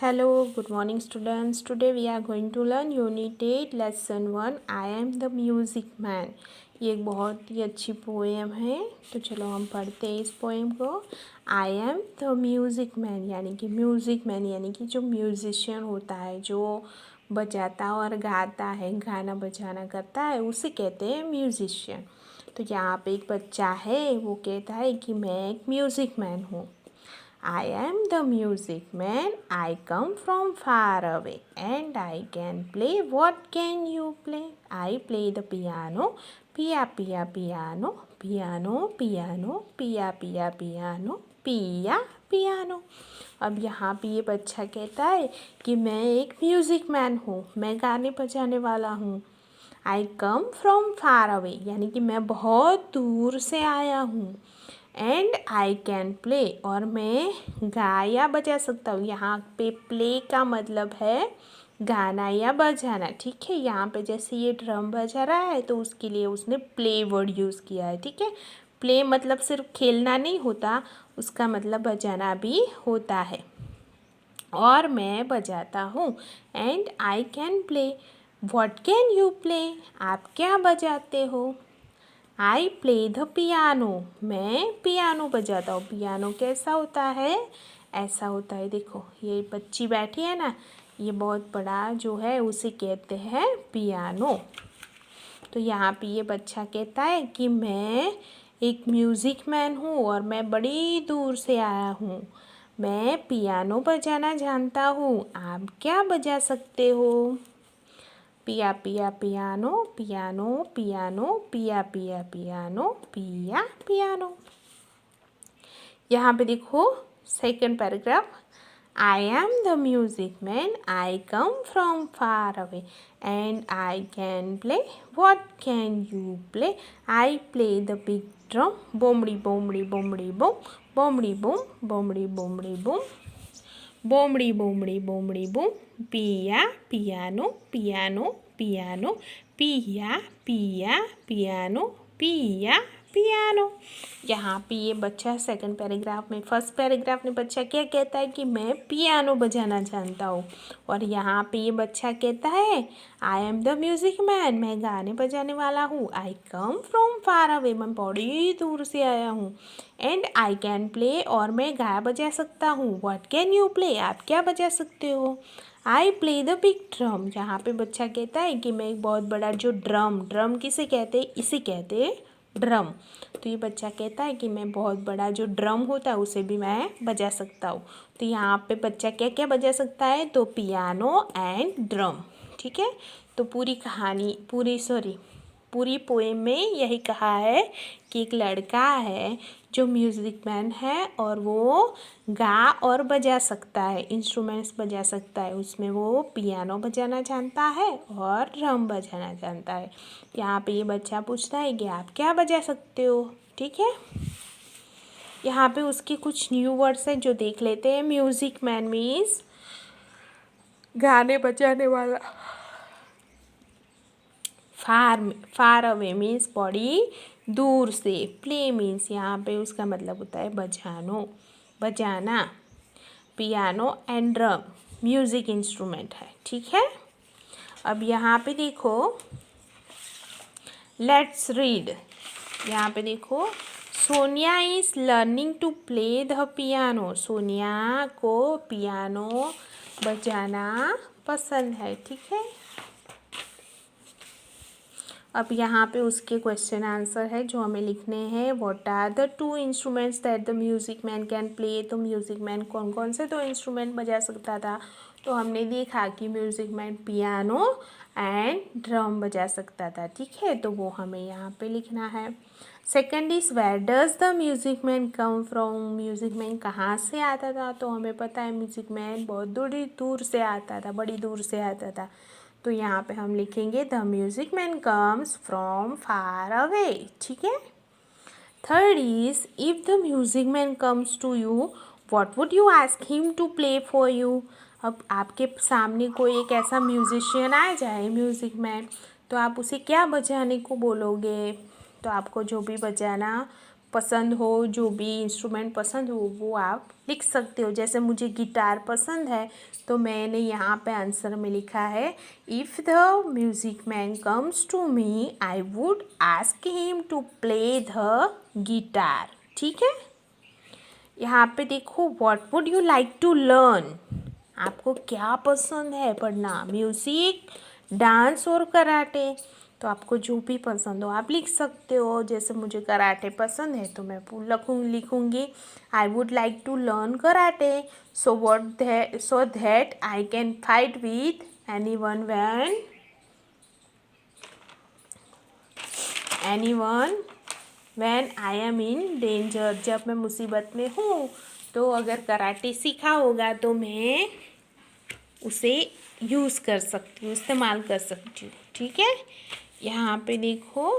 Hello, good morning students. Today we are going to learn Unit 8 Lesson 1 I am the Music Man। ये एक बहुत ही अच्छी poem है। तो चलो हम पढ़ते हैं इस पोएम को। आई एम द म्यूज़िक मैन यानी कि म्यूज़िक मैन यानी कि जो म्यूज़िशियन होता है, जो बजाता और गाता है, गाना बजाना करता है, उसे कहते हैं म्यूज़िशियन। तो यहाँ पे एक बच्चा है, वो कहता है कि मैं एक म्यूज़िक मैन हूँ। I am the music man. I come from far away and I can play. What can you play? I play the piano. Pia pia piano. Piano piano. Pia pia piano. Pia piano. अब यहाँ पे ये बच्चा कहता है कि मैं एक म्यूज़िक मैन हूँ, मैं गाने बजाने वाला हूँ। आई कम फ्रॉम फार अवे यानी कि मैं बहुत दूर से आया हूँ। एंड आई कैन प्ले और मैं गा या बजा सकता हूँ। यहाँ पे प्ले का मतलब है गाना या बजाना, ठीक है। यहाँ पे जैसे ये ड्रम बजा रहा है तो उसके लिए उसने प्ले वर्ड यूज़ किया है, ठीक है। प्ले मतलब सिर्फ खेलना नहीं होता, उसका मतलब बजाना भी होता है। और मैं बजाता हूँ। And I can play. What can you play? आप क्या बजाते हो? आई प्ले द पियानो। मैं पियानो बजाता हूँ। पियानो कैसा होता है? ऐसा होता है। देखो ये बच्ची बैठी है ना, ये बहुत बड़ा जो है उसे कहते हैं पियानो। तो यहाँ पे ये बच्चा कहता है कि मैं एक म्यूज़िक मैन हूँ और मैं बड़ी दूर से आया हूँ। मैं पियानो बजाना जानता हूँ। आप क्या बजा सकते हो? पिया पिया पियानो पियानो पियानो पिया पिया पियानो पिया पियानो। यहाँ पे देखो second paragraph. I am the music man. I come from far away and I can play. What can you play? I play the big drum. बोमड़ी बोमड़ी बोमड़ी बोम बोमड़ी बोम बोमड़ी बोमड़ी बोम बोमड़ी बोमड़ी बोमड़ी बोम। पिया पियानो पियानो पियानो पिया पिया पियानो पिया पियानो। यहाँ पे ये बच्चा सेकंड पैराग्राफ में, फर्स्ट पैराग्राफ में बच्चा क्या कहता है कि मैं पियानो बजाना जानता हूँ। और यहाँ पे ये बच्चा कहता है आई एम द म्यूज़िक मैन, मैं गाने बजाने वाला हूँ। आई कम फ्रॉम फार अवे, मैं बड़ी दूर से आया हूँ। एंड आई कैन प्ले और मैं गा बजा सकता हूँ। What can you play? आप क्या बजा सकते हो? आई प्ले द बिग ड्रम। यहाँ पे बच्चा कहता है कि मैं एक बहुत बड़ा जो ड्रम किसे कहते हैं? इसे कहते हैं ड्रम। तो ये बच्चा कहता है कि मैं बहुत बड़ा जो ड्रम होता है उसे भी मैं बजा सकता हूँ। तो यहाँ पे बच्चा क्या क्या बजा सकता है? तो पियानो एंड ड्रम, ठीक है। तो पूरी पोएम में यही कहा है कि एक लड़का है जो म्यूज़िक मैन है और वो गा और बजा सकता है, इंस्ट्रूमेंट्स बजा सकता है। उसमें वो पियानो बजाना जानता है और ड्रम बजाना जानता है। यहाँ पे ये बच्चा पूछता है कि आप क्या बजा सकते हो, ठीक है। यहाँ पे उसके कुछ न्यू वर्ड्स हैं जो देख लेते हैं। म्यूज़िक मैन मीन्स गाने बजाने वाला। फार अवे मीन्स बड़ी दूर से। प्ले मीन्स यहाँ पे उसका मतलब होता है बजाना। Piano and drum music instrument है, ठीक है। अब यहाँ पे देखो, लेट्स रीड। यहाँ पे देखो, Sonia is learning to play the piano. Sonia को पियानो बजाना पसंद है, ठीक है। अब यहाँ पे उसके क्वेश्चन आंसर है जो हमें लिखने हैं। What are the two instruments that the music man can play? तो म्यूज़िक मैन कौन कौन से दो इंस्ट्रूमेंट बजा सकता था? तो हमने देखा कि music man piano and drum बजा सकता था, ठीक है। तो वो हमें यहाँ पे लिखना है। Second is where does the music man come from? Music man कहाँ से आता था? तो हमें पता है म्यूज़िक मैन बहुत दूर से आता था, बड़ी दूर से आता था। तो यहाँ पे हम लिखेंगे the music man comes from far away, ठीक है। Third is if the music man comes to you what would you ask him to play for you? अब आपके सामने कोई एक ऐसा म्यूज़िशियन आ जाए, म्यूज़िक मैन, तो आप उसे क्या बजाने को बोलोगे? तो आपको जो भी बजाना पसंद हो, जो भी इंस्ट्रूमेंट पसंद हो वो आप लिख सकते हो। जैसे मुझे गिटार पसंद है तो मैंने यहाँ पे आंसर में लिखा है if the music man comes to me I would ask him to play the guitar. ठीक है, यहाँ पे देखो what would you like to learn, आपको क्या पसंद है पढ़ना, म्यूज़िक, डांस और कराटे। तो आपको जो भी पसंद हो आप लिख सकते हो। जैसे मुझे कराटे पसंद है तो मैं लिखूँगी I would like to learn karate so that I can fight with anyone when I am in danger. जब मैं मुसीबत में हूँ तो अगर कराटे सीखा होगा तो मैं उसे यूज़ कर सकती हूँ, इस्तेमाल कर सकती हूँ। ठीक है, यहाँ पे देखो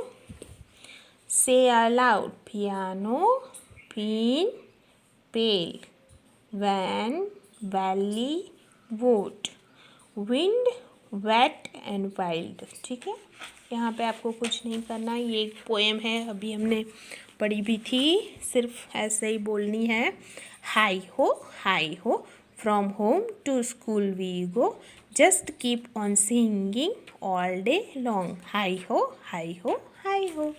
say aloud piano, pin, pale, van, valley, vote, wind, wet and wild. ठीक है, यहाँ पे आपको कुछ नहीं करना, ये एक पोएम है, अभी हमने पढ़ी भी थी, सिर्फ ऐसे ही बोलनी है। Hi ho from home to school we go just keep on singing all day long. Hi ho hi ho hi ho.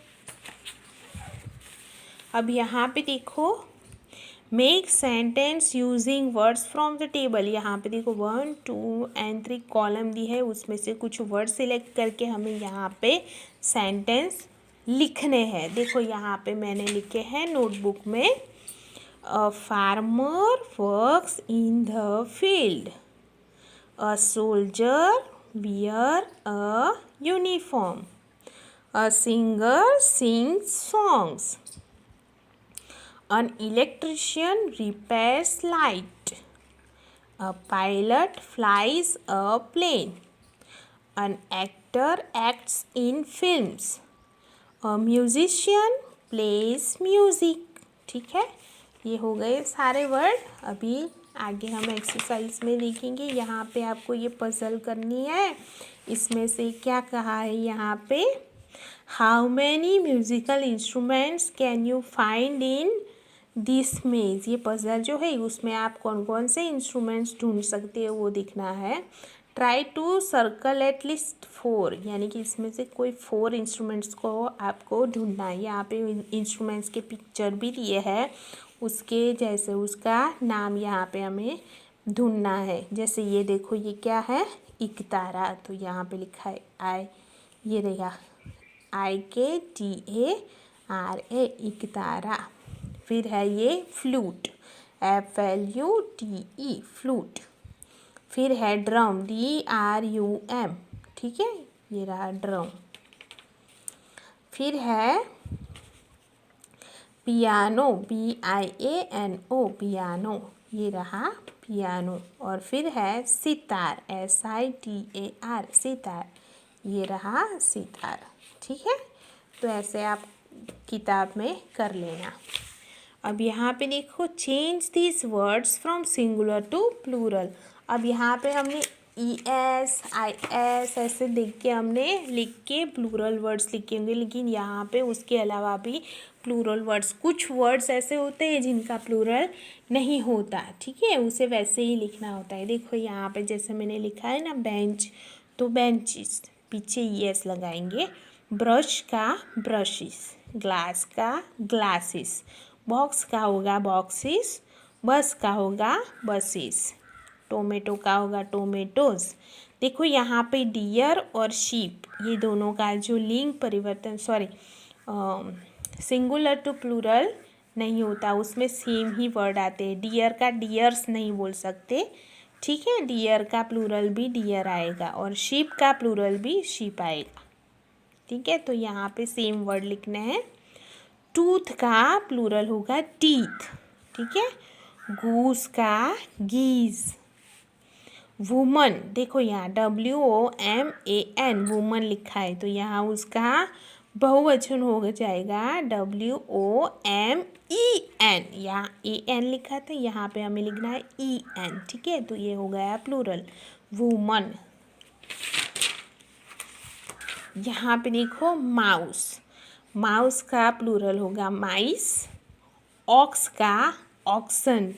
अब यहाँ पे देखो make sentence using words from the table. यहाँ पे देखो 1, 2 and 3 कॉलम दी है, उसमें से कुछ वर्ड सिलेक्ट करके हमें यहाँ पे सेंटेंस लिखने हैं। देखो यहाँ पे मैंने लिखे हैं नोटबुक में a farmer works in the field, a soldier wear a uniform, a singer sings songs, an electrician repairs light, a pilot flies a plane, an actor acts in films, a musician plays music। ठीक है, ये हो गए सारे word. अभी आगे हम exercise में देखेंगे। यहाँ पे आपको ये पजल करनी है। इसमें से क्या कहा है यहाँ पे, how many musical instruments can you find in this मेज। ये पजल जो है उसमें आप कौन कौन से इंस्ट्रूमेंट्स ढूंढ सकते हो वो दिखना है। Try to circle at least 4, यानी कि इसमें से कोई 4 इंस्ट्रूमेंट्स को आपको ढूंढना है। यहाँ पे इंस्ट्रूमेंट्स के पिक्चर भी दिए हैं, उसके जैसे उसका नाम यहाँ पे हमें ढूंढना है। जैसे ये देखो ये क्या है, इकतारा, तो यहाँ पे लिखा है आई, ये रहेगा IKTARA इकतारा। फिर है ये फ्लूट, FLUTE फ्लूट। फिर है ड्रम, DRUM। ठीक है, ये रहा ड्रम। फिर है पियानो, PIANO पियानो, ये रहा पियानो। और फिर है सितार, SITAR सितार, ये रहा सितार। ठीक है, तो ऐसे आप किताब में कर लेना। अब यहाँ पे देखो change this words from singular to plural. अब यहाँ पे हमने ES IS ऐसे देख के हमने लिख के प्लूरल वर्ड्स लिखे होंगे, लेकिन यहाँ पे उसके अलावा भी प्लूरल वर्ड्स, कुछ वर्ड्स ऐसे होते हैं जिनका प्लूरल नहीं होता। ठीक है, उसे वैसे ही लिखना होता है। देखो यहाँ पे जैसे मैंने लिखा है ना बेंच, तो बेंचेस पीछे ES लगाएंगे। ब्रश का ब्रशिस, ग्लास का ग्लासेस, बॉक्स का होगा बॉक्सेस, बस का होगा बसेस, टोमेटो का होगा टोमेटोज। देखो यहाँ पे डियर और शीप, ये दोनों का जो लिंग परिवर्तन सिंगुलर टू प्लूरल नहीं होता, उसमें सेम ही वर्ड आते हैं। डियर का डियर्स नहीं बोल सकते। ठीक है, डियर का प्लूरल भी डियर आएगा और शीप का प्लूरल भी शीप आएगा। ठीक है, तो यहाँ पे सेम वर्ड लिखने हैं। टूथ का प्लूरल होगा टीथ। ठीक है, गूस का गीज। वुमन, देखो यहाँ WOMAN वुमन लिखा है, तो यहाँ उसका बहुवचन हो जाएगा WOMEN। यहाँ AN लिखा था, यहाँ पे हमें लिखना है EN। ठीक है, तो ये हो गया प्लूरल वुमन। यहाँ पे देखो माउस, माउस का प्लूरल होगा माइस, ऑक्स का ऑक्सन,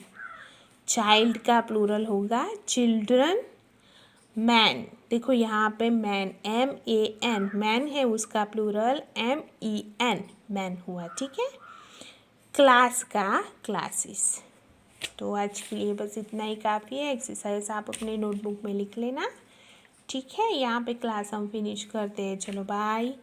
चाइल्ड का प्लूरल होगा चिल्ड्रन, मैन, देखो यहाँ पे मैन MAN मैन है, उसका प्लूरल MEN मैन हुआ, ठीक है। क्लास का क्लासेस। तो आज के लिए बस इतना ही काफ़ी है। एक्सरसाइज आप अपने नोटबुक में लिख लेना, ठीक है। यहाँ पे क्लास हम फिनिश करते हैं, चलो बाय।